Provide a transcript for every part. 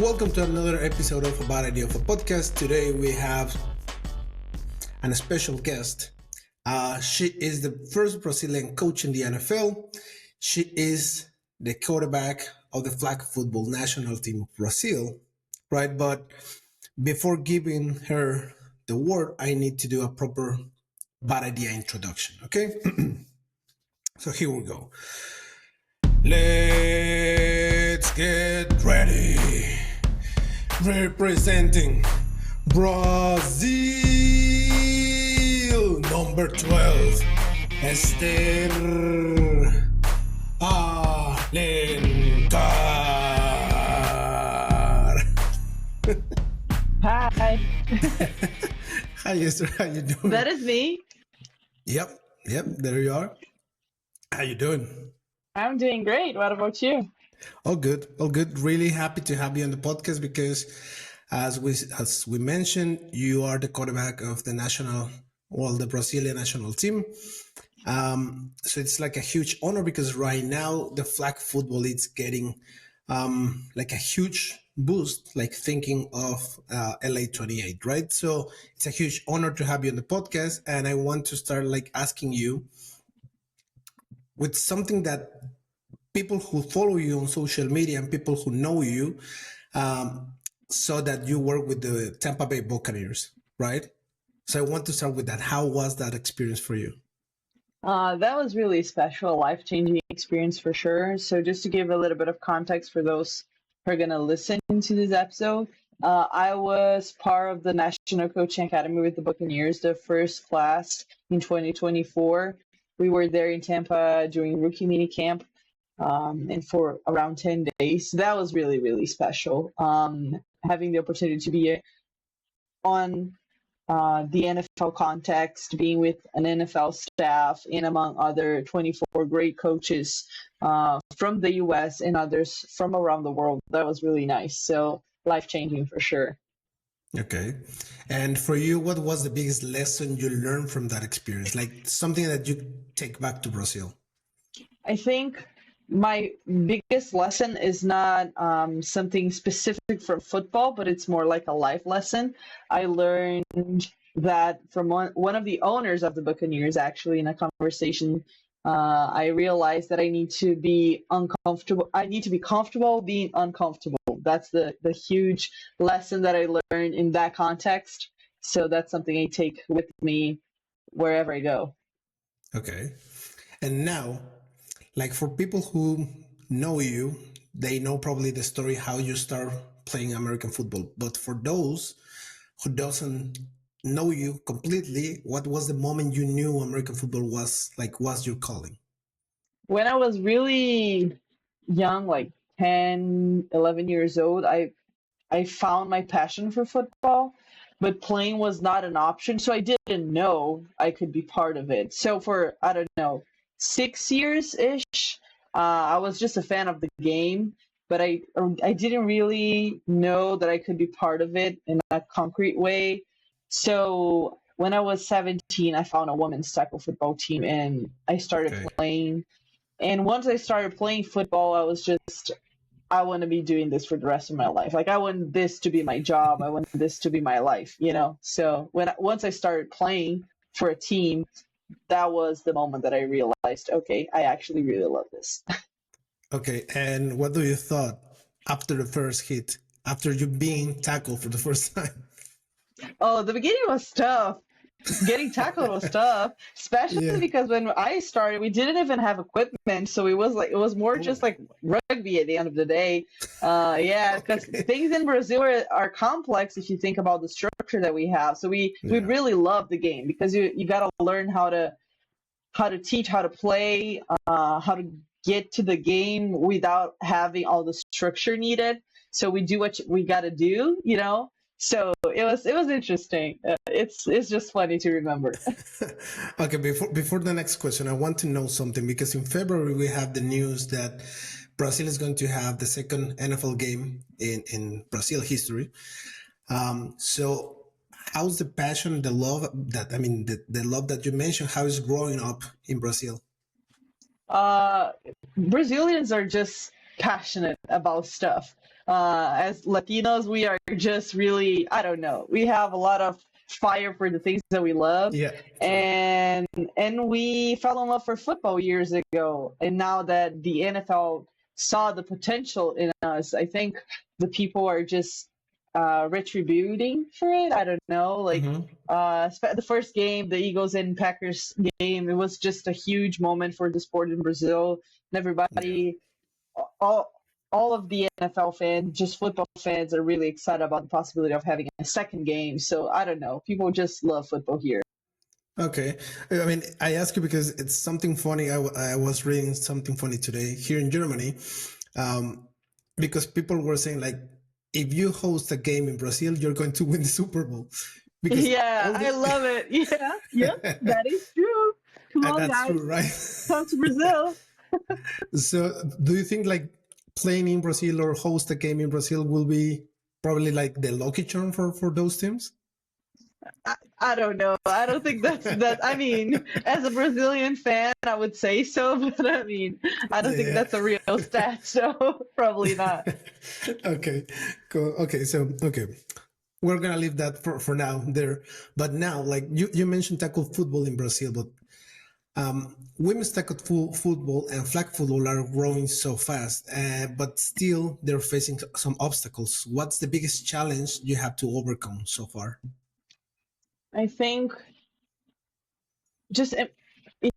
Welcome to another episode of A Bad Idea of a Podcast. Today we have a special guest. She is the first Brazilian coach in the NFL. She is the quarterback of the flag football national team of Brazil, right? But before giving her the word, I need to do a proper bad idea introduction, okay? So here we go. Let's get ready. Representing Brazil, number 12, Ester Alencar. Hi. Hi, Esther. How you doing? That is me. Yep. There you are. How you doing? I'm doing great. What about you? All good. Really happy to have you on the podcast because, as we mentioned, you are the quarterback of the Brazilian national team. So it's like a huge honor because right now the flag football is getting like a huge boost, like thinking of LA 28, right? So it's a huge honor to have you on the podcast, and I want to start like asking you with something that people who follow you on social media and people who know you saw that you work with the Tampa Bay Buccaneers, right? So I want to start with that. How was that experience for you? That was really special, life-changing experience for sure. So just to give a little bit of context for those who are going to listen to this episode, I was part of the National Coaching Academy with the Buccaneers, the first class in 2024. We were there in Tampa during rookie mini camp. And for around 10 days. That was really, really special. Having the opportunity to be on the NFL context, being with an NFL staff, and among other 24 great coaches from the US and others from around the world. That was really nice. So life-changing for sure. Okay. And for you, what was the biggest lesson you learned from that experience? Like something that you take back to Brazil? I think my biggest lesson is not something specific from football, but it's more like a life lesson. I learned that from one of the owners of the Buccaneers, actually, in a conversation. I realized that I need to be uncomfortable. I need to be comfortable being uncomfortable. That's the huge lesson that I learned in that context. So that's something I take with me wherever I go. Okay. And now, like for people who know you, they know probably the story how you start playing American football. But for those who doesn't know you completely, what was the moment you knew American football was your calling? When I was really young, like 10, 11 years old, I found my passion for football, but playing was not an option. So I didn't know I could be part of it. So for, I don't know, 6 years-ish, I was just a fan of the game, but I didn't really know that I could be part of it in a concrete way. So when I was 17, I found a women's tackle football team and I started playing. And once I started playing football, I want to be doing this for the rest of my life. Like I want this to be my job. I want this to be my life, you know? So once I started playing for a team, that was the moment that I realized, okay, I actually really love this. Okay. And what do you thought after the first hit, after you being tackled for the first time? Oh, the beginning was tough. Getting tackled was tough, especially because when I started, we didn't even have equipment, so it was more just like rugby at the end of the day. Because things in Brazil are complex if you think about the structure that we have. So we really love the game because you got to learn how to teach, how to play, how to get to the game without having all the structure needed. So we do what we got to do, you know. So it was interesting. It's just funny to remember. Okay, before the next question, I want to know something because in February we have the news that Brazil is going to have the second NFL game in Brazil history. So how's the passion, the love the love that you mentioned, how is growing up in Brazil? Brazilians are just passionate about stuff. As Latinos, we are just really, I don't know, we have a lot of fire for the things that we love. Yeah, true. And we fell in love for football years ago. And now that the NFL saw the potential in us, I think the people are just retributing for it. I don't know. Like Hmm. the first game, the Eagles and Packers game, it was just a huge moment for the sport in Brazil. And Yeah. everybody, all all of the NFL fans, just football fans, are really excited about the possibility of having a second game. So I don't know. People just love football here. Okay. I mean, I ask you because it's something funny. I was reading something funny today here in Germany, um, because people were saying like, if you host a game in Brazil, you're going to win the Super Bowl, because Yeah, all I the love it. Yeah, yep, that is true. Come and on, that's guys, true, right? come to Brazil. So, do you think like playing in Brazil or host a game in Brazil will be probably like the lucky charm for those teams? I don't know. I don't think that's that. I mean, as a Brazilian fan, I would say so, but I mean, I don't think Yeah. that's a real stat, so probably not. Okay. Cool. Okay. So, okay. We're gonna leave that for now there. But now, like you mentioned tackle football in Brazil, but women's tackle football and flag football are growing so fast, but still they're facing some obstacles. What's the biggest challenge you have to overcome so far? I think just it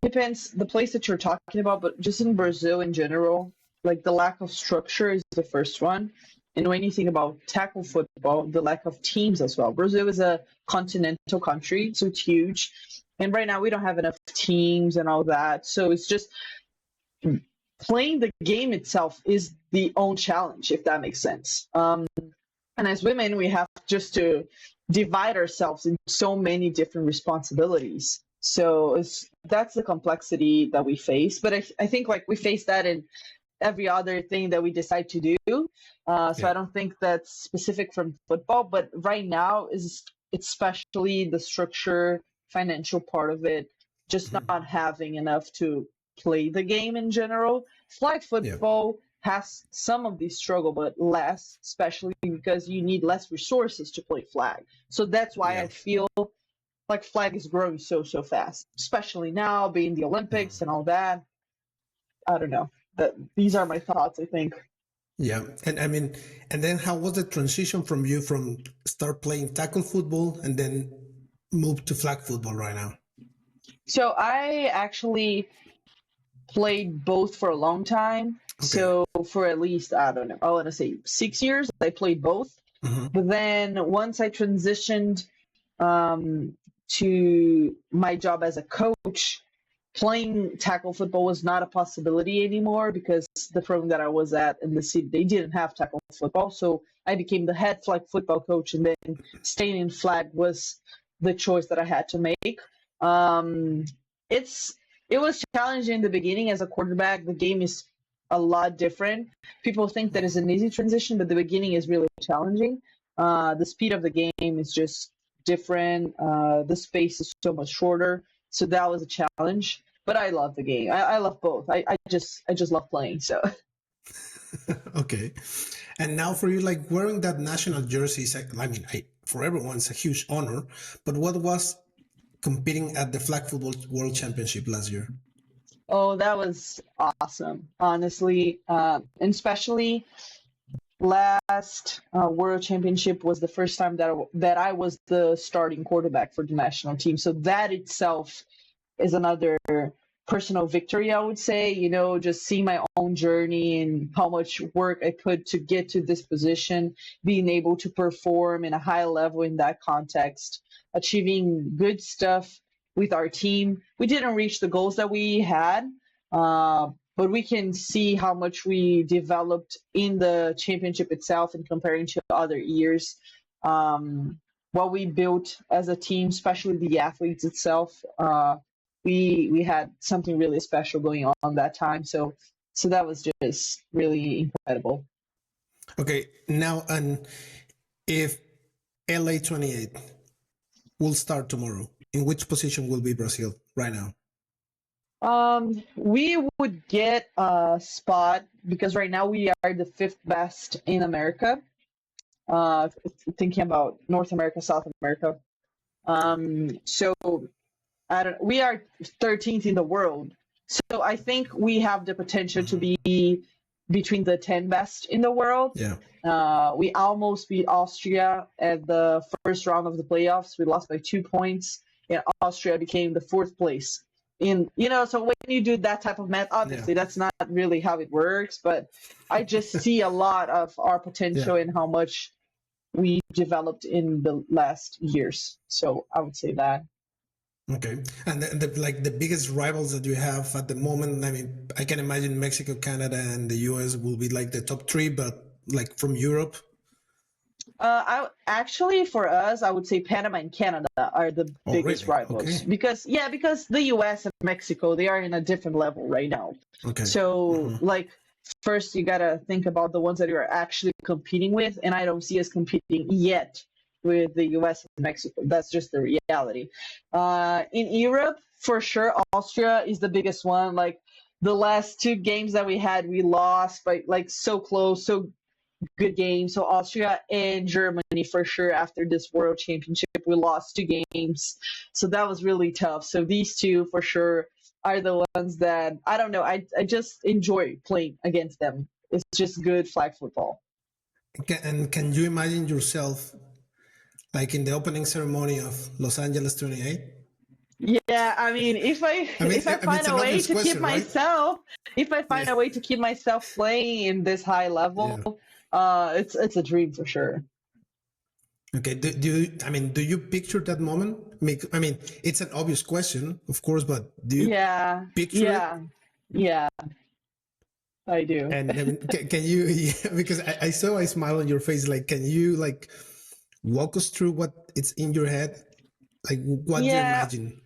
depends the place that you're talking about, but just in Brazil in general, like the lack of structure is the first one. And when you think about tackle football, the lack of teams as well. Brazil is a continental country, so it's huge. And right now we don't have enough teams and all that. So it's just playing the game itself is the own challenge, if that makes sense. And as women, we have just to divide ourselves in so many different responsibilities. So that's the complexity that we face. But I think like we face that in every other thing that we decide to do. So Yeah. I don't think that's specific from football. But right now is especially the structure, financial part of it, just Mhm. not having enough to play the game in general. Flag Yeah. football has some of these struggle, but less, especially because you need less resources to play flag. So that's why I Yeah. feel like flag is growing so fast, especially now being the Olympics and Mhm. all that. I don't know. That these are my thoughts. I think. Yeah. And I mean, and then how was the transition from you from start playing tackle football and then move to flag football right now? So I actually played both for a long time. Okay. So for at least I don't know, I want to say 6 years, I played both. Hmm. But then once I transitioned um, to my job as a coach, playing tackle football was not a possibility anymore because the program that I was at in the city they didn't have tackle football. So I became the head flag football coach, and then staying in flag was the choice that I had to make. Um, it's it was challenging in the beginning as a quarterback. The game is a lot different. People think that it's an easy transition, but the beginning is really challenging. The speed of the game is just different. The space is so much shorter, so that was a challenge. But I love the game. I love both. I just love playing. So Okay. And now for you, like wearing that national jersey, I mean, for everyone, it's a huge honor. But what was competing at the Flag Football World Championship last year? oh, that was awesome. Honestly, and especially last World Championship was the first time that I was the starting quarterback for the national team. So that itself is another personal victory, I would say. Just seeing my own journey and how much work I put to get to this position, being able to perform in a high level in that context, achieving good stuff with our team. We didn't reach the goals that we had, but we can see how much we developed in the championship itself and comparing to other years. What we built as a team, especially the athletes itself. We had something really special going on that time. So that was just really incredible. Okay. Now, and if LA 28 will start tomorrow, in which position will be Brazil right now? We would get a spot because right now we are the fifth best in America. Uh, Thinking about North America, South America. So I don't. We are 13th in the world. So I think we have the potential to be between the 10 best in the world. Yeah. We almost beat Austria at the first round of the playoffs. We lost by 2 points, and Austria became the fourth place. So when you do that type of math, obviously that's not really how it works, but I just see a lot of our potential and how much we developed in the last years. So I would say that. Okay. And like the biggest rivals that you have at the moment, I mean, I can imagine Mexico, Canada, and the US will be like the top three, but like from Europe. I actually for us, I would say Panama and Canada are the biggest Really? rivals Okay. because the U.S. and Mexico they are in a different level right now. Okay. So like first you gotta think about the ones that you're actually competing with, and I don't see us competing yet with the U.S. and Mexico. That's just the reality. In Europe, for sure, Austria is the biggest one. Like the last two games that we had, we lost by like so close, so good games. So Austria and Germany for sure after this World Championship, we lost two games. So that was really tough. So these two for sure are the ones that I don't know. I just enjoy playing against them. It's just good flag football. And can you imagine yourself like in the opening ceremony of Los Angeles 28? Yeah, I mean, if I find it's a an way obvious to keep question, right? myself, if I find Yeah. a way to keep myself playing in this high level, Yeah. it's a dream for sure. Okay. Do you picture that moment? I mean, it's an obvious question, of course, but do you Yeah, picture it? yeah, I do. And I mean, can you? Yeah, because I saw a smile on your face. Like, can you like walk us through what it's in your head? Like, what you Yeah, imagine?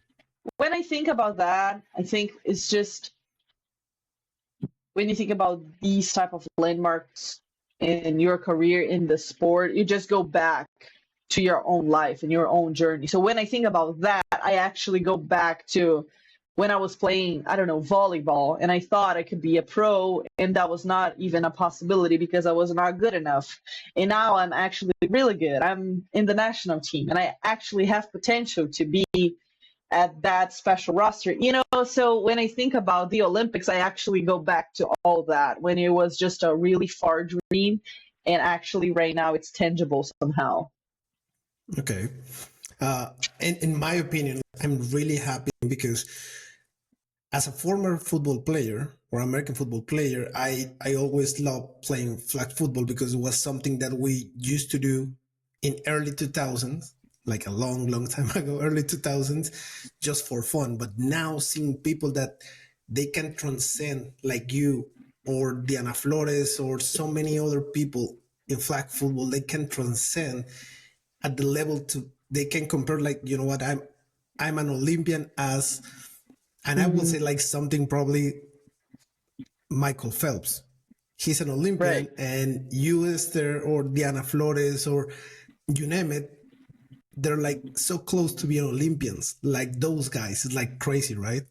when I think about that, I think it's just when you think about these type of landmarks in your career in the sport, you just go back to your own life and your own journey. So when I think about that, I actually go back to when I was playing, I don't know, volleyball, and I thought I could be a pro, and that was not even a possibility because I was not good enough. And now I'm actually really good. I'm in the national team, and I actually have potential to be at that special roster. So when I think about the Olympics, I actually go back to all that when it was just a really far dream, and actually right now it's tangible somehow. Okay. In my opinion, I'm really happy because as a former football player or American football player, I always loved playing flag football because it was something that we used to do in early 2000s, like a long, long time ago, early 2000s, just for fun. But now seeing people that they can transcend like you or Diana Flores or so many other people in flag football, they can transcend at the level to they can compare like you know what I'm an Olympian as and I will Hmm. say like something probably Michael Phelps. He's an Right. Olympian and you Esther or Diana Flores or you name it, they're like so close to being Olympians. Like those guys. It's like crazy, right?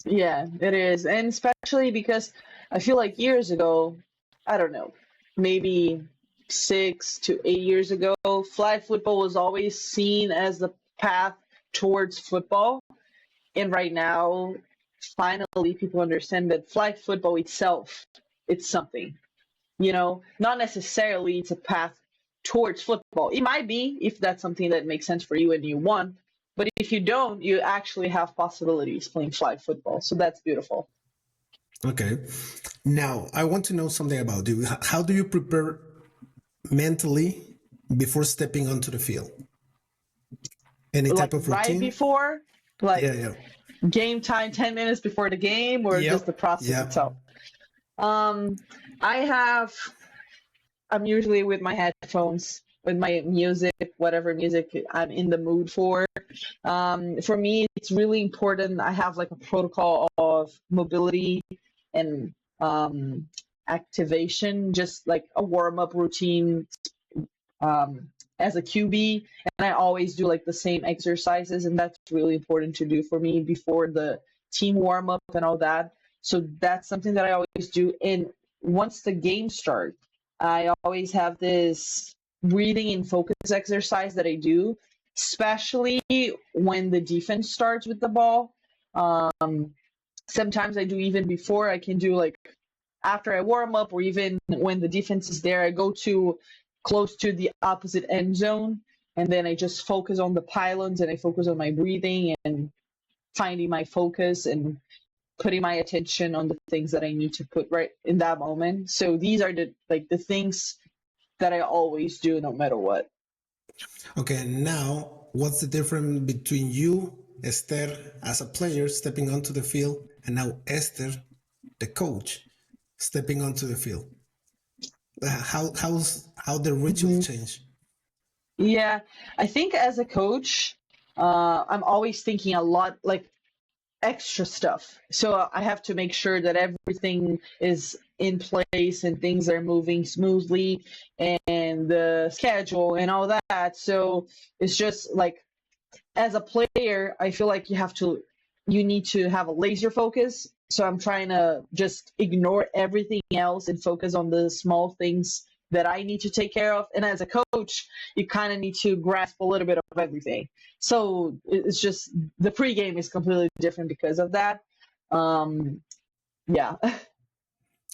Yeah, it is. And especially because I feel like years ago, I don't know, maybe 6 to 8 years ago, flag football was always seen as the path towards football. And right now, finally, people understand that flag football itself, it's something. Not necessarily it's a path towards football. It might be if that's something that makes sense for you and you want, but if you don't, you actually have possibilities playing flag football. So that's beautiful. Okay. Now I want to know something about you. How do you prepare mentally before stepping onto the field? Any Like type of right routine? before, like Yeah, yeah. game time, 10 minutes before the game, or just the Yep. process Yeah. itself. Um, I have I'm usually with my headphones, with my music, whatever music I'm in the mood for. For me, it's really important. I have like a protocol of mobility and activation, just like a warm up routine um, as a QB. And I always do like the same exercises, and that's really important to do for me before the team warm up and all that. So that's something that I always do. And once the game starts, I always have this breathing and focus exercise that I do, especially when the defense starts with the ball. Sometimes I do even before. I can do like after I warm up, or even when the defense is there. I go to close to the opposite end zone, and then I just focus on the pylons, and I focus on my breathing and finding my focus and putting my attention on the things that I need to put right in that moment. So these are the things that I always do no matter what. Okay, now what's the difference between you, Esther, as a player stepping onto the field, and now Esther, the coach, stepping onto the field? How the rituals change? Yeah, I think as a coach, I'm always thinking a lot like extra stuff. So I have to make sure that everything is in place and things are moving smoothly, and the schedule and all that. So it's just like as a player, I feel like you need to have a laser focus. So I'm trying to just ignore everything else and focus on the small things that I need to take care of. And as a coach, you kind of need to grasp a little bit of everything. So it's just the pregame is completely different because of that. Yeah.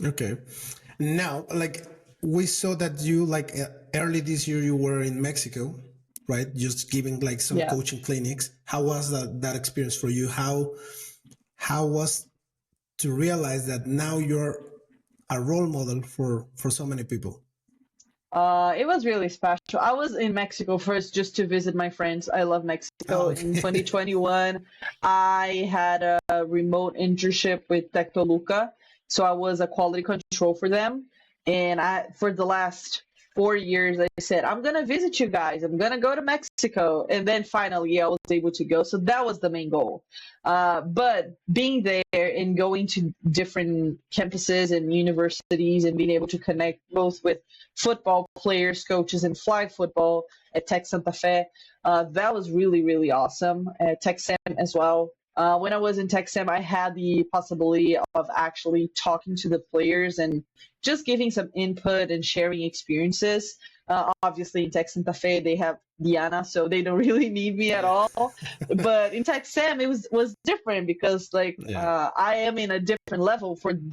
Okay. Now, like we saw that you like early this year you were in Mexico, right? Just giving like some Yeah. coaching clinics. How was that experience for you? How was to realize that now you're a role model for so many people? It was really special. I was in Mexico first just to visit my friends. I love Mexico. Oh, In okay. 2021, I had a remote internship with Tectoluca. So I was a quality control for them. And for the last 4 years, I said, I'm going to visit you guys. I'm going to go to Mexico. And then finally, I was able to go. So that was the main goal. But being there and going to different campuses and universities and being able to connect both with football players, coaches, and flag football at Tech Santa Fe. That was really, really awesome. At Tech Sam as well. When I was in Tech Sam, I had the possibility of actually talking to the players and just giving some input and sharing experiences. Obviously, in Tech Santa Fe, they have Diana, so they don't really need me at Yeah. all. But in Tech Sam, it was different because Yeah. I am in a different level for in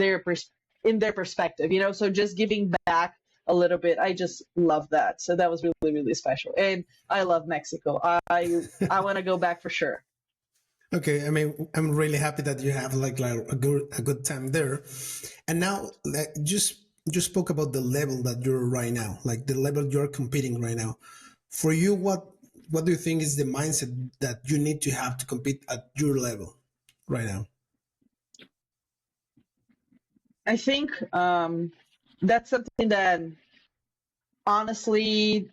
their perspective, So just giving back a little bit. I just love that. So that was really, really special. And I love Mexico. I want to go back for sure. Okay, I mean, I'm really happy that you have like a good time there. And now, like, just you spoke about the level that you're right now, like the level you're competing right now. For you, what do you think is the mindset that you need to have to compete at your level right now? I think that's something that honestly,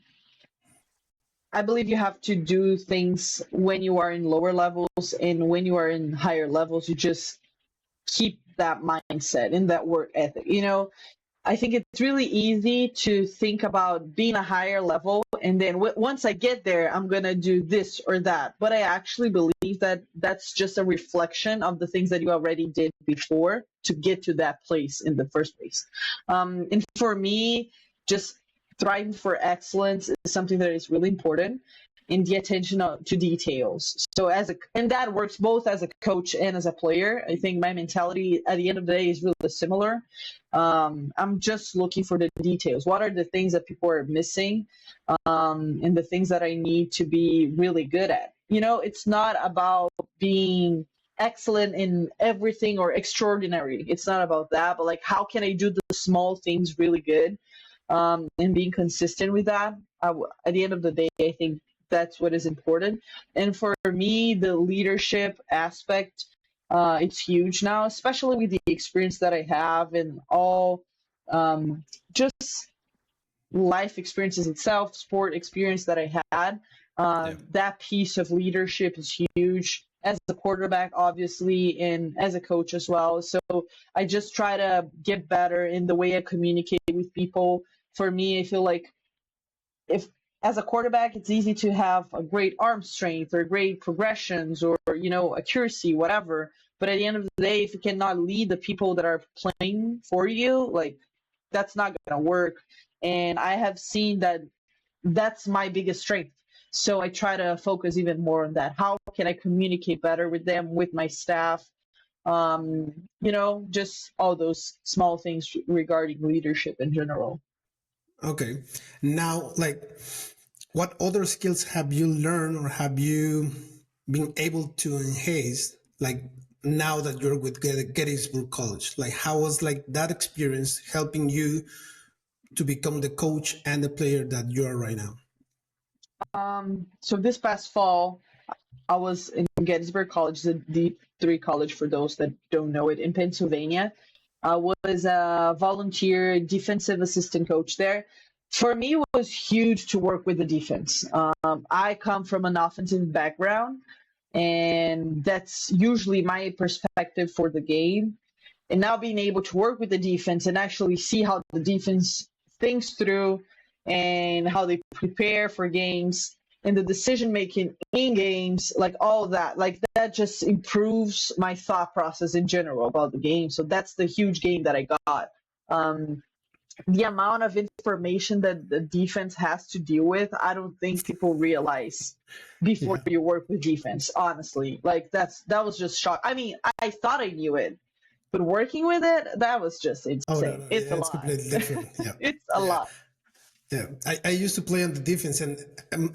I believe you have to do things when you are in lower levels, and when you are in higher levels, you just keep that mindset and that work ethic. I think it's really easy to think about being a higher level, and then once I get there, I'm going to do this or that. But I actually believe that that's just a reflection of the things that you already did before to get to that place in the first place. And for me, just thriving for excellence is something that is really important, in the attention to details. So and that works both as a coach and as a player. I think my mentality at the end of the day is really similar. I'm just looking for the details. What are the things that people are missing, and the things that I need to be really good at? It's not about being excellent in everything or extraordinary. It's not about that, but like how can I do the small things really good, and being consistent with that. At the end of the day, I think that's what is important. And for me, the leadership aspect, it's huge now, especially with the experience that I have and all, just life experiences itself, sport experience that I had. Yeah. That piece of leadership is huge as a quarterback, obviously, and as a coach as well. So I just try to get better in the way I communicate with people. For me, I feel like if as a quarterback, it's easy to have a great arm strength or great progressions or accuracy, whatever. But at the end of the day, if you cannot lead the people that are playing for you, like that's not gonna work. And I have seen that that's my biggest strength. So I try to focus even more on that. How can I communicate better with them, with my staff? Just all those small things regarding leadership in general. Okay. Now, like, what other skills have you learned or have you been able to enhance, like, now that you're with Gettysburg College? Like, how was like that experience helping you to become the coach and the player that you are right now? So this past fall, I was in Gettysburg College, the D3 college for those that don't know it, in Pennsylvania. I was a volunteer defensive assistant coach there. For me, it was huge to work with the defense. I come from an offensive background, and that's usually my perspective for the game. And now being able to work with the defense and actually see how the defense thinks through and how they prepare for games and the decision making in games, like all that, like that just improves my thought process in general about the game. So that's the huge game that I got. Um, the amount of information that the defense has to deal with, I don't think people realize before Yeah. you work with defense. Honestly, like that was just shock. I mean, I thought I knew it, but working with it, that was just Oh no, insane. no, It's yeah, a it's lot. completely different. Yeah. It's a Yeah. lot. Yeah, I used to play on the defense, and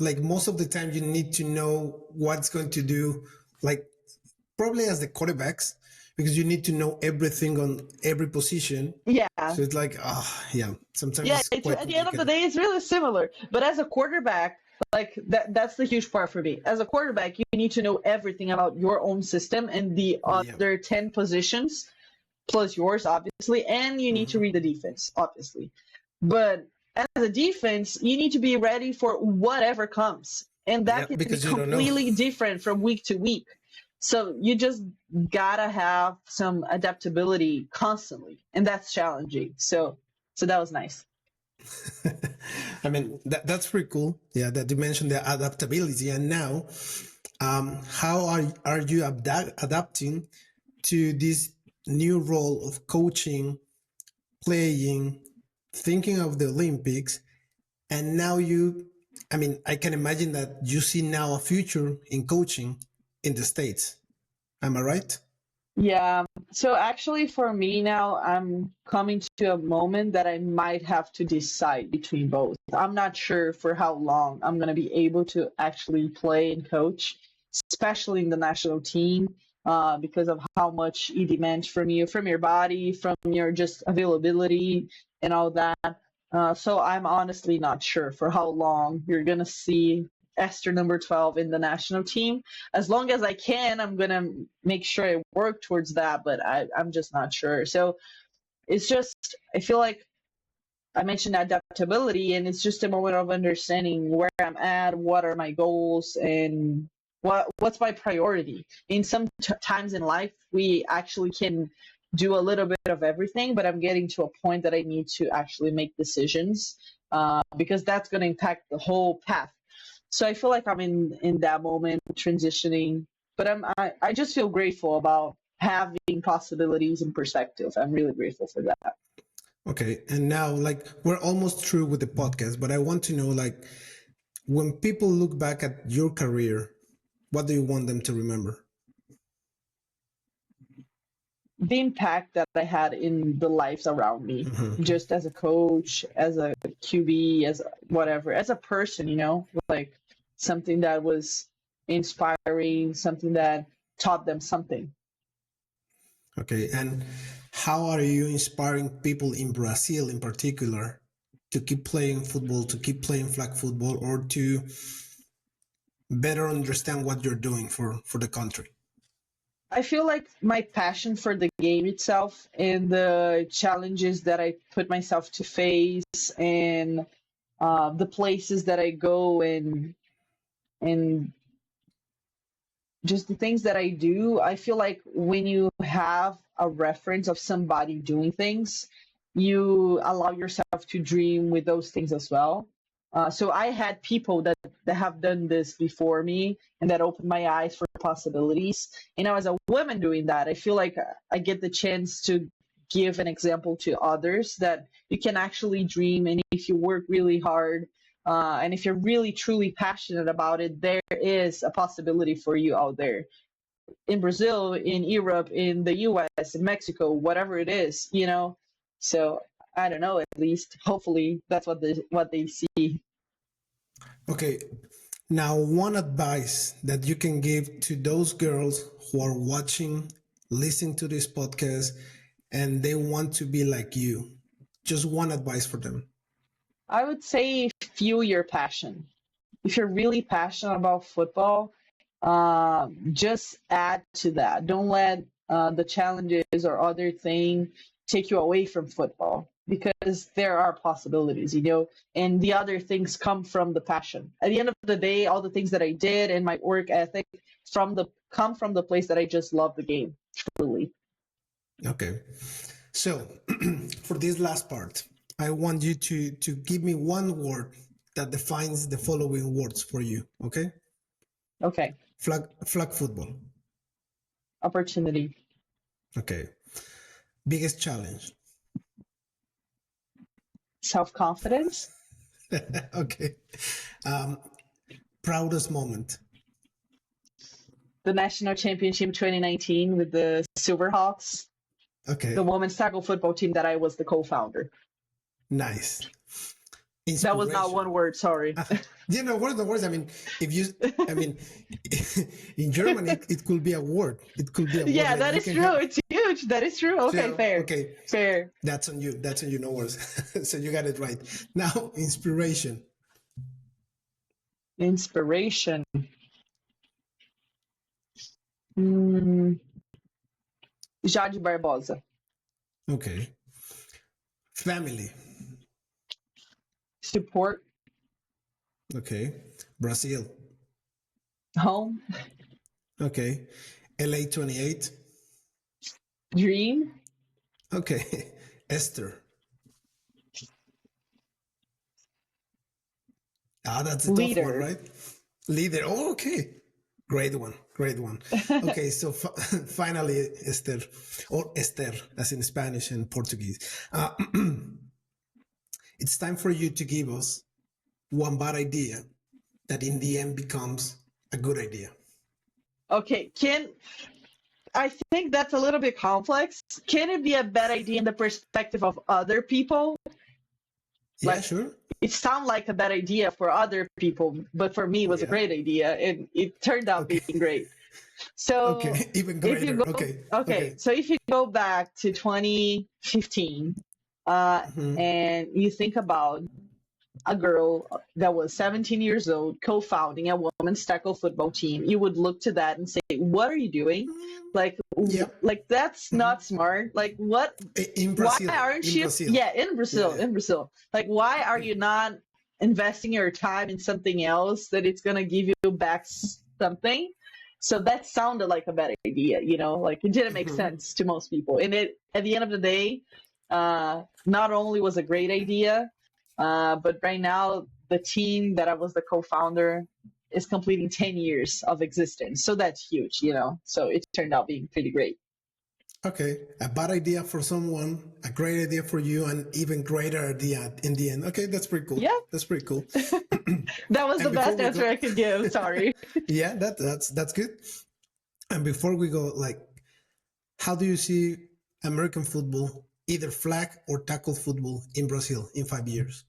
like most of the time, you need to know what's going to do, like probably as the quarterbacks, because you need to know everything on every position. Yeah. So it's like, yeah, sometimes Yeah, it's it's quite at the end of the complicated. day, it's really similar. But as a quarterback, like that's the huge part for me. As a quarterback, you need to know everything about your own system and the Yeah. other 10 positions plus yours, obviously, and you need to Hmm. read the defense, obviously. But as a defense, you need to be ready for whatever comes. And that Yeah, can be because you don't know. completely different from week to week. So you just gotta have some adaptability constantly. And that's challenging. So that was nice. I mean, that's pretty cool. Yeah, that you mentioned the adaptability. And now, how are you adapting to this new role of coaching, playing, thinking of the Olympics, and now I mean, I can imagine that you see now a future in coaching in the States. Am I right? Yeah. So actually, for me now, I'm coming to a moment that I might have to decide between both. I'm not sure for how long I'm going to be able to actually play and coach, especially in the national team, because of how much it demands from you, from your body, from your just availability and all that. So I'm honestly not sure for how long you're going to see Esther number 12 in the national team. As long as I can, I'm gonna make sure I work towards that, but I'm just not sure. So it's just I feel like I mentioned adaptability, and it's just a moment of understanding where I'm at, what are my goals, and what's my priority. In some times in life, we actually can do a little bit of everything, but I'm getting to a point that I need to actually make decisions because that's going to impact the whole path. So I feel like I'm in that moment transitioning, but I just feel grateful about having possibilities and perspective. I'm really grateful for that. Okay. And now, like, we're almost through with the podcast, but I want to know, like, when people look back at your career, what do you want them to remember? The impact that I had in the lives around me, Hmm. just as a coach, as a QB, as whatever, as a person, like something that was inspiring, something that taught them something. Okay. And how are you inspiring people in Brazil in particular to keep playing football, to keep playing flag football, or to better understand what you're doing for the country? I feel like my passion for the game itself and the challenges that I put myself to face and the places that I go and just the things that I do, I feel like when you have a reference of somebody doing things, you allow yourself to dream with those things as well. So I had people that have done this before me and that opened my eyes for possibilities. And now, as a woman doing that, I feel like I get the chance to give an example to others that you can actually dream. And if you work really hard, and if you're really truly passionate about it, there is a possibility for you out there in Brazil, in Europe, in the US, in Mexico, whatever it is, you know. So I don't know, at least hopefully that's what they see. Okay. Now, one advice that you can give to those girls who are watching, listening to this podcast, and they want to be like you. Just one advice for them. I would say fuel your passion. If you're really passionate about football, just add to that. Don't let the challenges or other thing take you away from football because there are possibilities, you know, and the other things come from the passion. At the end of the day, all the things that I did and my work ethic come from the place that I just love the game, truly. Okay. So, for this last part, I want you to give me one word that defines the following words for you. Okay. Okay, Flag football. opportunity, Okay. Biggest challenge. self-confidence, Okay. Um, proudest moment. the national championship 2019 with the Silverhawks, Okay. the women's tackle football team that I was the co-founder. Nice. That was not one word, sorry. You know, what are the words? I mean, in German, it could be a word. It could be a word. Yeah, Like that is true. It's huge. That is true. Okay, So, fair. okay, Fair. that's on you. That's on you. No worries. So you got it right. Now, inspiration. Inspiration. Mm, Jade Barbosa. Okay. Family. Support. Okay. Brazil. Home. Okay. LA 28. Dream. Okay. Esther. Ah, that's a tough one, Leader. right? Leader. Oh, okay. Great one. Great one. Okay, so finally, Esther, or Esther, as in Spanish and Portuguese. It's time for you to give us one bad idea that in the end becomes a good idea. Okay, I think that's a little bit complex. Can it be a bad idea in the perspective of other people? Yeah, Like, sure. it sounded like a bad idea for other people, but for me, it was a Yeah. great idea, and it turned out Okay. being great. So Okay. Even if you greater. go, Okay. okay, so if you go back to 2015, Mhm. and you think about a girl that was 17 years old co-founding a women's tackle football team, you would look to that and say, "What are you doing? Like, Yeah. like that's not smart. Like, what? In Why Brazil. aren't In you? Brazil. Yeah, in Yeah. Brazil, Yeah. in Brazil. Like, why are you not investing your time in something else that it's gonna give you back something?" So that sounded like a bad idea, you know, like it didn't make Mhm. sense to most people. And it, at the end of the day, not only was a great idea, but right now the team that I was the co-founder is completing 10 years of existence. So that's huge, you know. So it turned out being pretty great. Okay, a bad idea for someone, a great idea for you, and even greater idea in the end. Okay, that's pretty cool. Yeah, That's pretty cool. that was the And before best we answer go, I could give. Sorry. yeah, that's good. And before we go, like, how do you see American football, either flag or tackle football in Brazil in 5 years?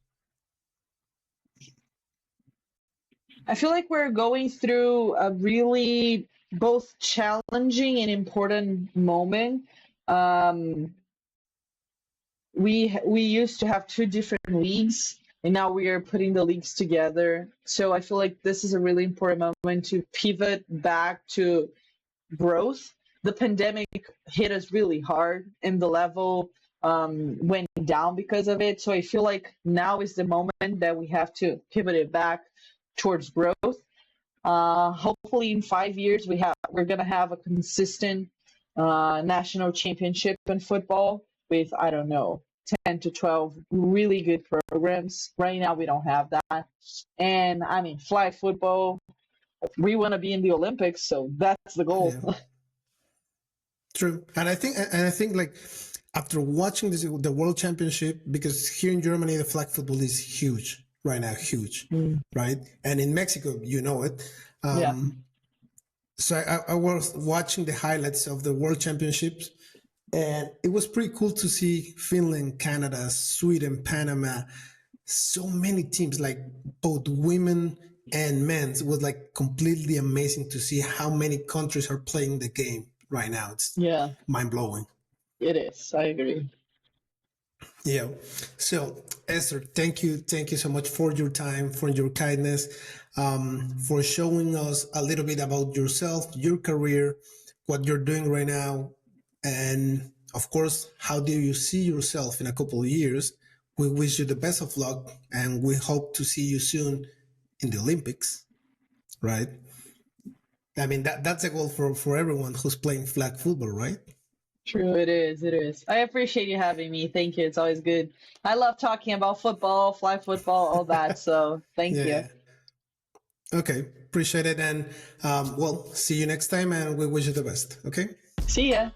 I feel like we're going through a really both challenging and important moment. Um, we used to have two different leagues, and now we are putting the leagues together. So I feel like this is a really important moment to pivot back to growth. The pandemic hit us really hard, and the level went down because of it. So I feel like now is the moment that we have to pivot it back towards growth. Hopefully, in 5 years, we're gonna have a consistent national championship in football with, I don't know, 10 to 12 really good programs. Right now, we don't have that. And I mean, flag football, we want to be in the Olympics, so that's the goal. Yeah. True, and I think like after watching the World Championship, because here in Germany the flag football is huge right now, huge, right? And in Mexico, you know it. Yeah. So I was watching the highlights of the World Championships, and it was pretty cool to see Finland, Canada, Sweden, Panama, so many teams, like both women and men's. It was like completely amazing to see how many countries are playing the game right now. It's Yeah, mind blowing. it is. I agree. Yeah. So, Esther, thank you so much for your time, for your kindness, for showing us a little bit about yourself, your career, what you're doing right now, and of course, how do you see yourself in a couple of years? We wish you the best of luck, and we hope to see you soon in the Olympics, right? I mean, that's a goal for everyone who's playing flag football, right? True, it is. It is. I appreciate you having me. Thank you. It's always good. I love talking about football, flag football, all that. So thank you. Yeah. Okay. Appreciate it. And well, see you next time, and we wish you the best. Okay. See ya.